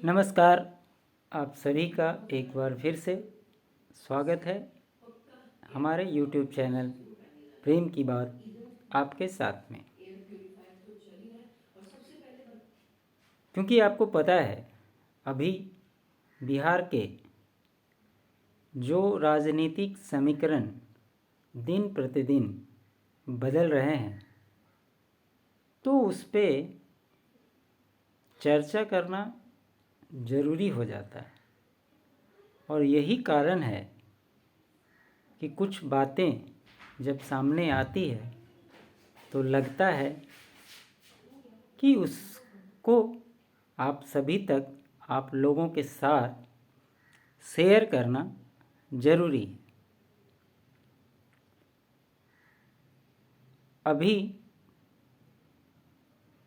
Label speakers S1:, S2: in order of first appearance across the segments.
S1: नमस्कार। आप सभी का एक बार फिर से स्वागत है हमारे YouTube चैनल प्रेम की बात आपके साथ में। क्योंकि आपको पता है अभी बिहार के जो राजनीतिक समीकरण दिन प्रतिदिन बदल रहे हैं, तो उस पे चर्चा करना ज़रूरी हो जाता है। और यही कारण है कि कुछ बातें जब सामने आती है तो लगता है कि उसको आप सभी तक, आप लोगों के साथ शेयर करना ज़रूरी है। अभी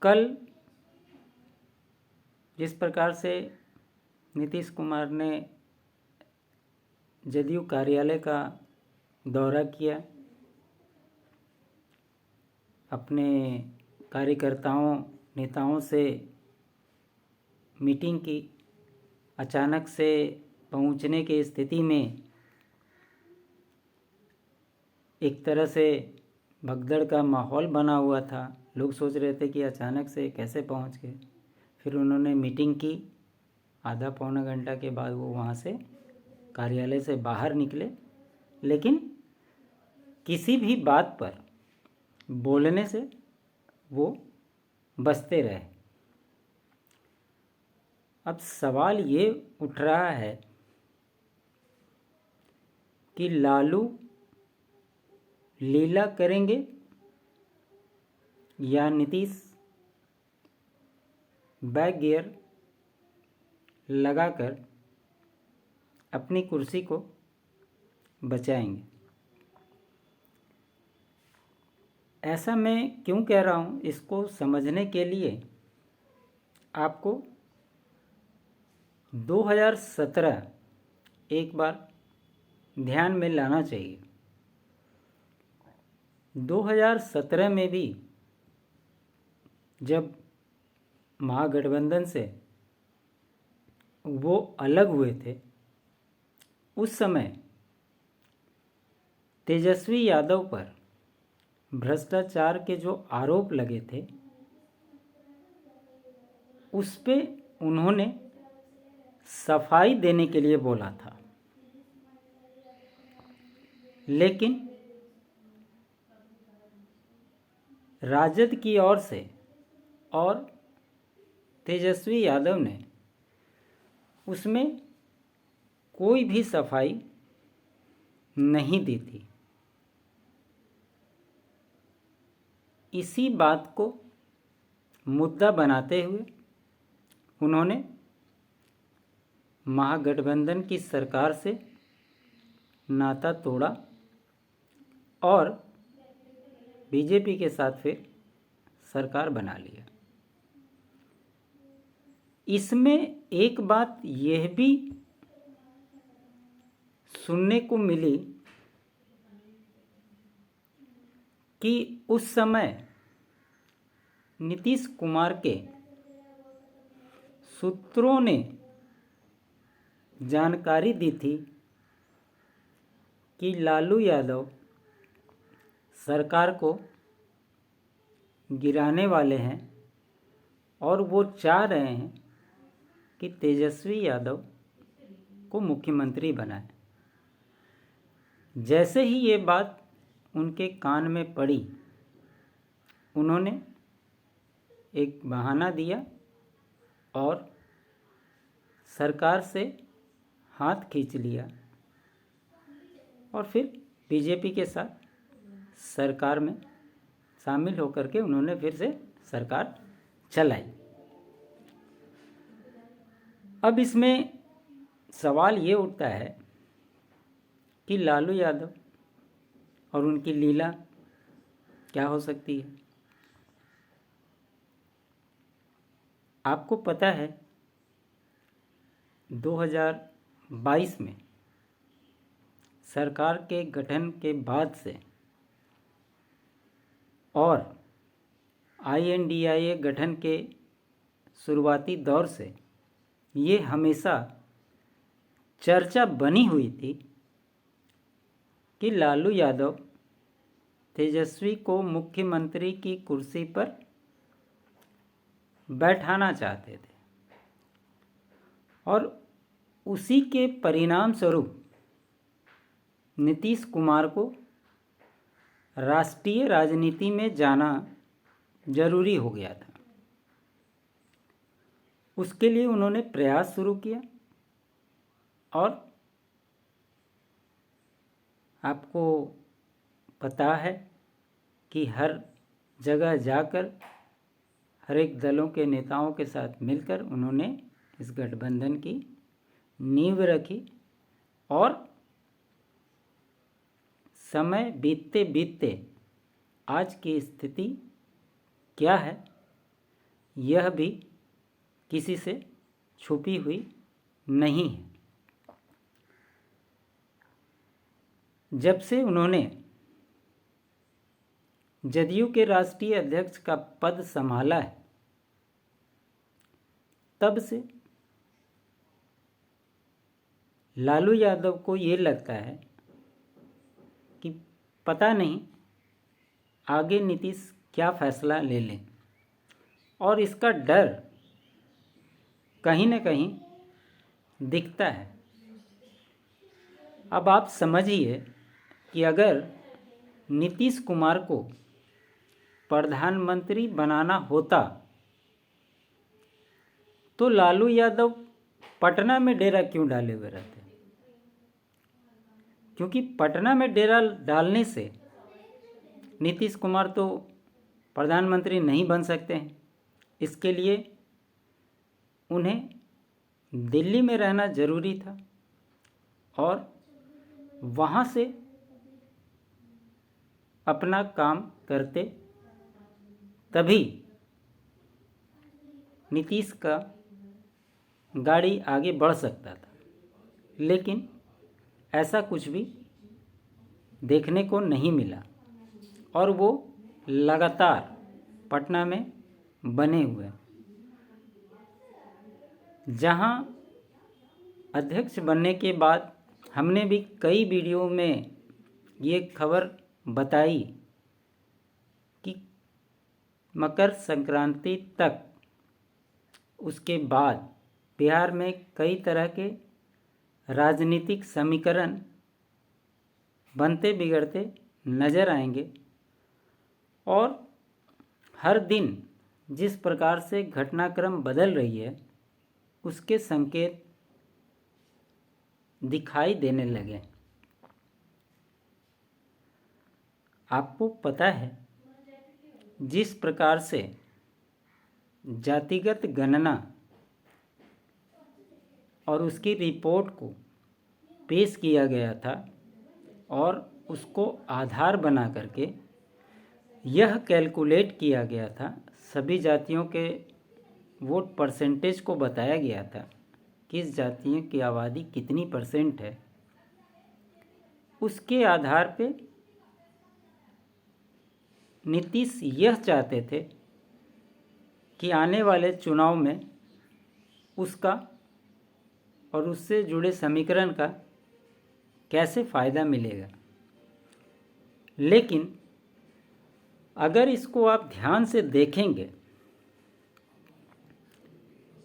S1: कल जिस प्रकार से नीतीश कुमार ने जदयू कार्यालय का दौरा किया, अपने कार्यकर्ताओं नेताओं से मीटिंग की, अचानक से पहुंचने की स्थिति में एक तरह से भगदड़ का माहौल बना हुआ था। लोग सोच रहे थे कि अचानक से कैसे पहुंच गए। फिर उन्होंने मीटिंग की, आधा पौना घंटा के बाद वो वहाँ से कार्यालय से बाहर निकले, लेकिन किसी भी बात पर बोलने से वो बचते रहे। अब सवाल ये उठ रहा है कि लालू लीला करेंगे या नीतीश बैक गियर लगाकर अपनी कुर्सी को बचाएंगे। ऐसा मैं क्यों कह रहा हूँ, इसको समझने के लिए आपको 2017 एक बार ध्यान में लाना चाहिए। 2017 में भी जब महागठबंधन से वो अलग हुए थे, उस समय तेजस्वी यादव पर भ्रष्टाचार के जो आरोप लगे थे, उस पे उन्होंने सफाई देने के लिए बोला था। लेकिन राजद की ओर से और तेजस्वी यादव ने उसमें कोई भी सफाई नहीं दी थी। इसी बात को मुद्दा बनाते हुए उन्होंने महागठबंधन की सरकार से नाता तोड़ा और बीजेपी के साथ फिर सरकार बना लिया। इसमें एक बात यह भी सुनने को मिली कि उस समय नीतीश कुमार के सूत्रों ने जानकारी दी थी कि लालू यादव सरकार को गिराने वाले हैं और वो चाह रहे हैं कि तेजस्वी यादव को मुख्यमंत्री बनाए। जैसे ही ये बात उनके कान में पड़ी, उन्होंने एक बहाना दिया और सरकार से हाथ खींच लिया और फिर बीजेपी के साथ सरकार में शामिल होकर के उन्होंने फिर से सरकार चलाई। अब इसमें सवाल ये उठता है कि लालू यादव और उनकी लीला क्या हो सकती है। आपको पता है 2022 में सरकार के गठन के बाद से और INDIA गठन के शुरुआती दौर से ये हमेशा चर्चा बनी हुई थी कि लालू यादव तेजस्वी को मुख्यमंत्री की कुर्सी पर बैठाना चाहते थे और उसी के परिणाम स्वरूप नीतीश कुमार को राष्ट्रीय राजनीति में जाना जरूरी हो गया था। उसके लिए उन्होंने प्रयास शुरू किया और आपको पता है कि हर जगह जाकर हर एक दलों के नेताओं के साथ मिलकर उन्होंने इस गठबंधन की नींव रखी और समय बीतते बीतते आज की स्थिति क्या है यह भी किसी से छुपी हुई नहीं है। जब से उन्होंने जदयू के राष्ट्रीय अध्यक्ष का पद संभाला है तब से लालू यादव को ये लगता है कि पता नहीं आगे नीतीश क्या फैसला ले लें और इसका डर कहीं न कहीं दिखता है। अब आप समझिए कि अगर नीतीश कुमार को प्रधानमंत्री बनाना होता तो लालू यादव पटना में डेरा क्यों डाले हुए रहते? क्योंकि पटना में डेरा डालने से नीतीश कुमार तो प्रधानमंत्री नहीं बन सकते हैं। इसके लिए उन्हें दिल्ली में रहना जरूरी था और वहाँ से अपना काम करते तभी नीतीश का गाड़ी आगे बढ़ सकता था, लेकिन ऐसा कुछ भी देखने को नहीं मिला और वो लगातार पटना में बने हुए। जहां अध्यक्ष बनने के बाद हमने भी कई वीडियो में ये खबर बताई कि मकर संक्रांति तक उसके बाद बिहार में कई तरह के राजनीतिक समीकरण बनते बिगड़ते नज़र आएंगे और हर दिन जिस प्रकार से घटनाक्रम बदल रही है उसके संकेत दिखाई देने लगे। आपको पता है जिस प्रकार से जातिगत गणना और उसकी रिपोर्ट को पेश किया गया था और उसको आधार बना करके यह कैलकुलेट किया गया था, सभी जातियों के वोट परसेंटेज को बताया गया था, किस जातियों की आबादी कितनी परसेंट है। उसके आधार पे नीतीश यह चाहते थे कि आने वाले चुनाव में उसका और उससे जुड़े समीकरण का कैसे फ़ायदा मिलेगा। लेकिन अगर इसको आप ध्यान से देखेंगे,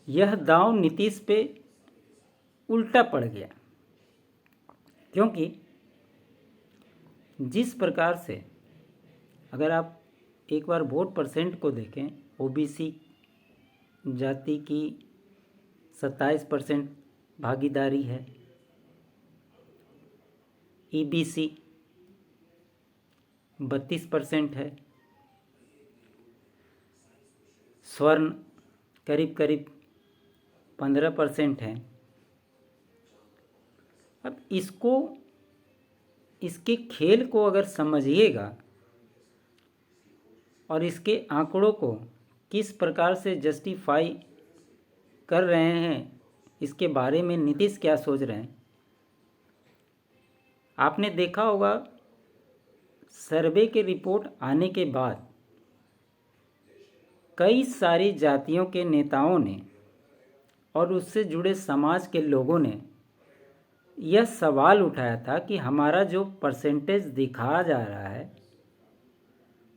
S1: यह दांव नीतीश पे उल्टा पड़ गया, क्योंकि जिस प्रकार से अगर आप एक बार वोट परसेंट को देखें, ओबीसी जाति की 27% भागीदारी है, ईबीसी 32% है, स्वर्ण करीब करीब 15% है। अब इसके खेल को अगर समझिएगा और इसके आंकड़ों को किस प्रकार से जस्टिफाई कर रहे हैं, इसके बारे में नीतीश क्या सोच रहे हैं। आपने देखा होगा सर्वे के रिपोर्ट आने के बाद कई सारी जातियों के नेताओं ने और उससे जुड़े समाज के लोगों ने यह सवाल उठाया था कि हमारा जो परसेंटेज दिखाया जा रहा है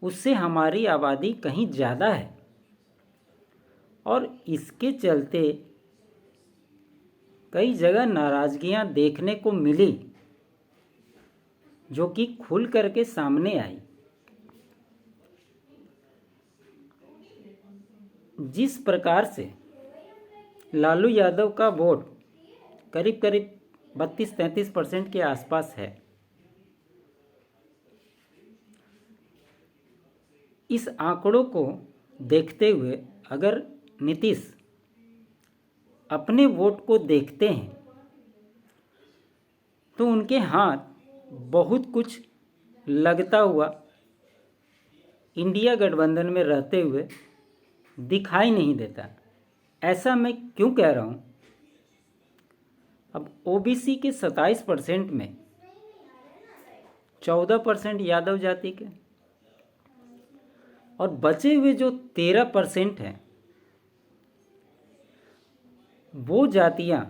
S1: उससे हमारी आबादी कहीं ज़्यादा है, और इसके चलते कई जगह नाराज़गियाँ देखने को मिली जो कि खुल करके सामने आई। जिस प्रकार से लालू यादव का वोट करीब करीब 32-33% के आसपास है, इस आंकड़ों को देखते हुए अगर नीतीश अपने वोट को देखते हैं तो उनके हाथ बहुत कुछ लगता हुआ इंडिया गठबंधन में रहते हुए दिखाई नहीं देता। ऐसा मैं क्यों कह रहा हूँ? अब ओबीसी के 27% में 14% यादव जाति के, और बचे हुए जो 13% हैं वो जातियाँ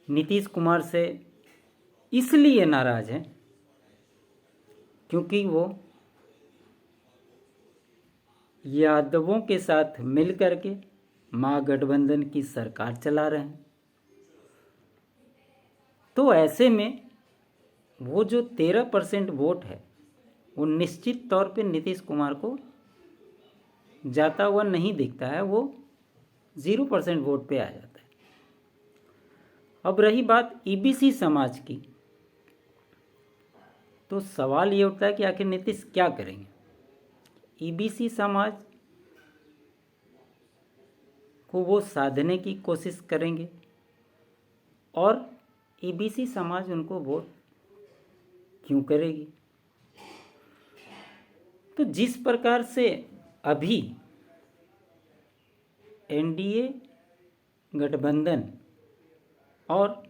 S1: नीतीश कुमार से इसलिए नाराज़ हैं क्योंकि वो यादवों के साथ मिल करके महागठबंधन की सरकार चला रहे हैं। तो ऐसे में वो जो 13% वोट है वो निश्चित तौर पे नीतीश कुमार को जाता हुआ नहीं दिखता है, वो 0% वोट पे आ जाता है। अब रही बात ईबीसी समाज की, तो सवाल ये उठता है कि आखिर नीतीश क्या करेंगे। ईबीसी समाज को वो साधने की कोशिश करेंगे और ईबीसी समाज उनको वोट क्यों करेगी। तो जिस प्रकार से अभी एनडीए गठबंधन और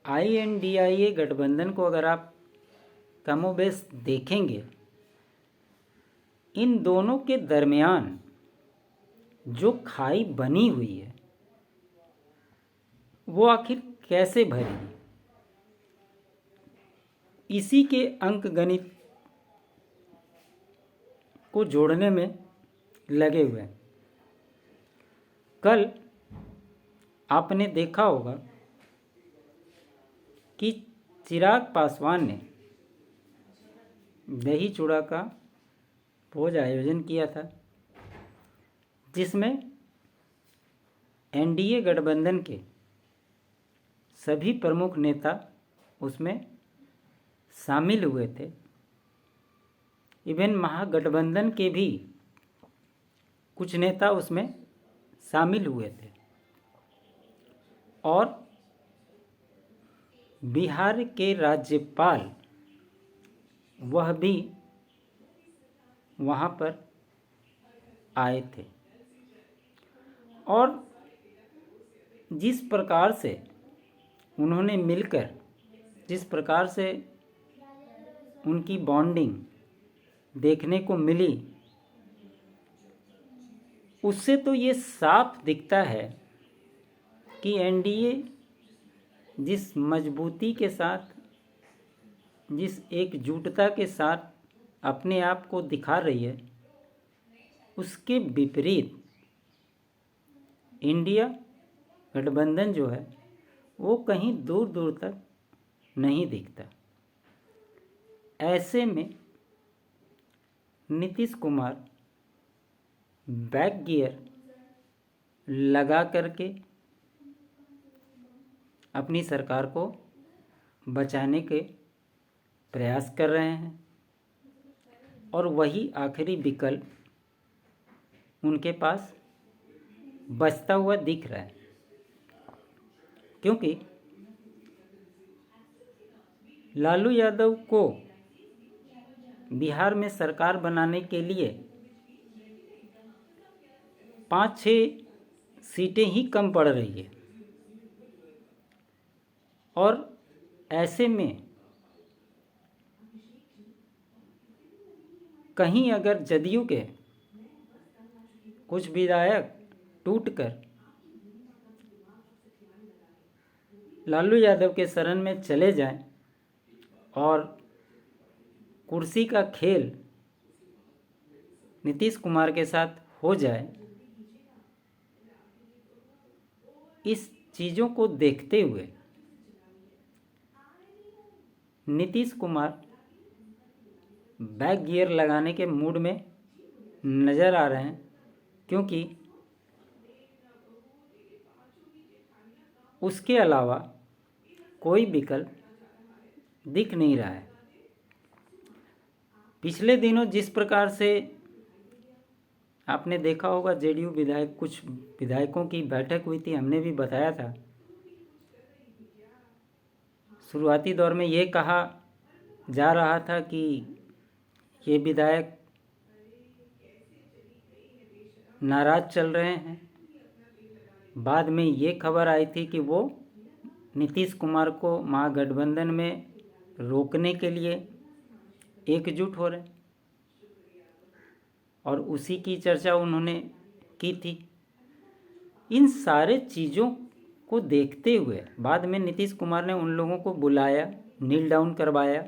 S1: आईएनडीआईए गठबंधन को अगर आप कमोबेश देखेंगे, इन दोनों के दरमियान जो खाई बनी हुई है वो आखिर कैसे भरेगी, इसी के अंक गणित को जोड़ने में लगे हुए हैं। कल आपने देखा होगा कि चिराग पासवान ने दही चूड़ा का भोज आयोजन किया था, जिसमें एनडीए गठबंधन के सभी प्रमुख नेता उसमें शामिल हुए थे। इवन महागठबंधन के भी कुछ नेता उसमें शामिल हुए थे, और बिहार के राज्यपाल वह भी वहाँ पर आए थे। और जिस प्रकार से उन्होंने मिलकर, जिस प्रकार से उनकी बॉन्डिंग देखने को मिली, उससे तो ये साफ दिखता है कि एनडीए जिस मजबूती के साथ, जिस एकजुटता के साथ अपने आप को दिखा रही है, उसके विपरीत इंडिया गठबंधन जो है वो कहीं दूर दूर तक नहीं दिखता। ऐसे में नीतीश कुमार बैक गियर लगा करके अपनी सरकार को बचाने के प्रयास कर रहे हैं, और वही आखिरी विकल्प उनके पास बचता हुआ दिख रहा है। क्योंकि लालू यादव को बिहार में सरकार बनाने के लिए 5-6 सीटें ही कम पड़ रही है, और ऐसे में कहीं अगर जदयू के कुछ विधायक टूटकर लालू यादव के शरण में चले जाएं और कुर्सी का खेल नीतीश कुमार के साथ हो जाए, इस चीज़ों को देखते हुए नीतीश कुमार बैक गियर लगाने के मूड में नज़र आ रहे हैं, क्योंकि उसके अलावा कोई विकल्प दिख नहीं रहा है। पिछले दिनों जिस प्रकार से आपने देखा होगा, जेडीयू विधायक, कुछ विधायकों की बैठक हुई थी, हमने भी बताया था। शुरुआती दौर में ये कहा जा रहा था कि ये विधायक नाराज चल रहे हैं। बाद में ये खबर आई थी कि वो नीतीश कुमार को महागठबंधन में रोकने के लिए एकजुट हो रहे, और उसी की चर्चा उन्होंने की थी। इन सारे चीज़ों को देखते हुए बाद में नीतीश कुमार ने उन लोगों को बुलाया, नील डाउन करवाया,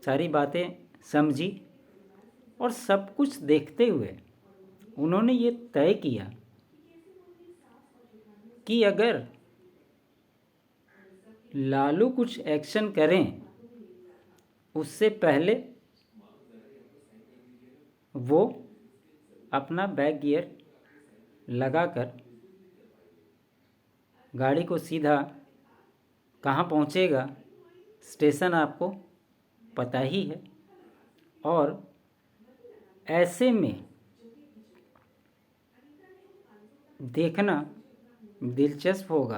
S1: सारी बातें समझी, और सब कुछ देखते हुए उन्होंने ये तय किया कि अगर लालू कुछ एक्शन करें उससे पहले वो अपना बैक गियर लगाकर गाड़ी को सीधा कहाँ पहुँचेगा, स्टेशन आपको पता ही है। और ऐसे में देखना दिलचस्प होगा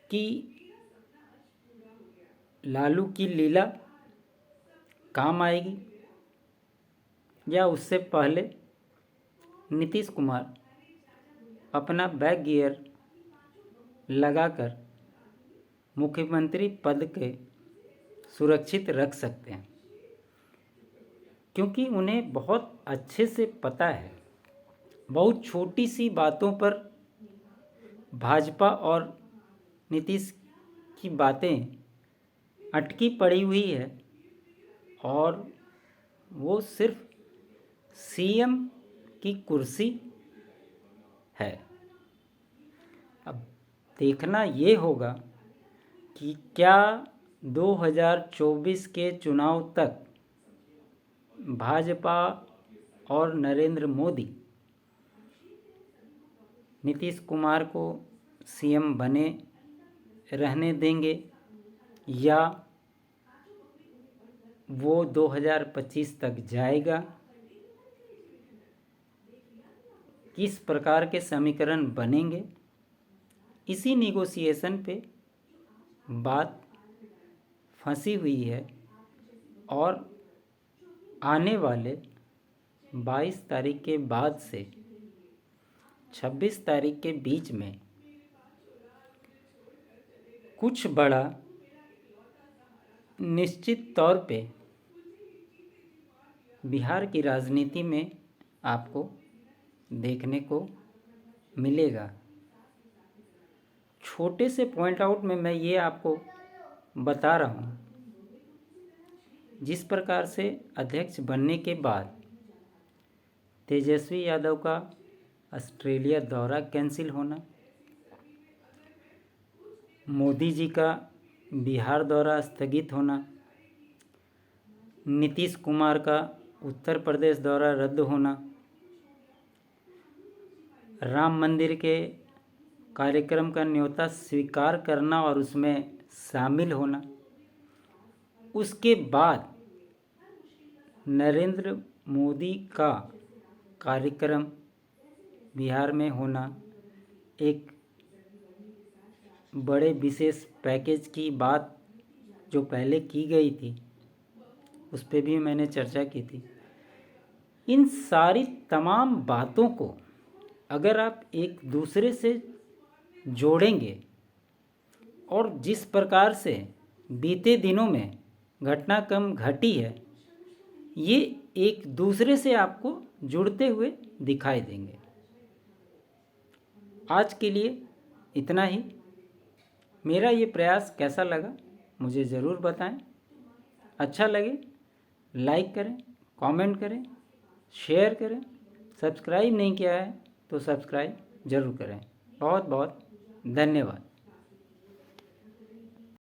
S1: कि लालू की लीला काम आएगी या उससे पहले नीतीश कुमार अपना बैक गियर लगाकर मुख्यमंत्री पद के सुरक्षित रख सकते हैं, क्योंकि उन्हें बहुत अच्छे से पता है बहुत छोटी सी बातों पर भाजपा और नीतीश की बातें अटकी पड़ी हुई है, और वो सिर्फ सीएम की कुर्सी है। अब देखना ये होगा कि क्या 2024 के चुनाव तक भाजपा और नरेंद्र मोदी नीतीश कुमार को सीएम बने रहने देंगे, या वो 2025 तक जाएगा। किस प्रकार के समीकरण बनेंगे, इसी नेगोशिएशन पे बात फंसी हुई है, और आने वाले 22 तारीख के बाद से 26 तारीख के बीच में कुछ बड़ा निश्चित तौर पे बिहार की राजनीति में आपको देखने को मिलेगा। छोटे से पॉइंट आउट में मैं ये आपको बता रहा हूँ, जिस प्रकार से अध्यक्ष बनने के बाद तेजस्वी यादव का ऑस्ट्रेलिया दौरा कैंसिल होना, मोदी जी का बिहार दौरा स्थगित होना, नीतीश कुमार का उत्तर प्रदेश दौरा रद्द होना, राम मंदिर के कार्यक्रम का न्योता स्वीकार करना और उसमें शामिल होना, उसके बाद नरेंद्र मोदी का कार्यक्रम बिहार में होना, एक बड़े विशेष पैकेज की बात जो पहले की गई थी उस पे भी मैंने चर्चा की थी। इन सारी तमाम बातों को अगर आप एक दूसरे से जोड़ेंगे, और जिस प्रकार से बीते दिनों में घटनाक्रम घटी है, ये एक दूसरे से आपको जुड़ते हुए दिखाई देंगे। आज के लिए इतना ही। मेरा ये प्रयास कैसा लगा मुझे ज़रूर बताएं। अच्छा लगे लाइक करें, कमेंट करें, शेयर करें। सब्सक्राइब नहीं किया है तो सब्सक्राइब ज़रूर करें। बहुत बहुत धन्यवाद।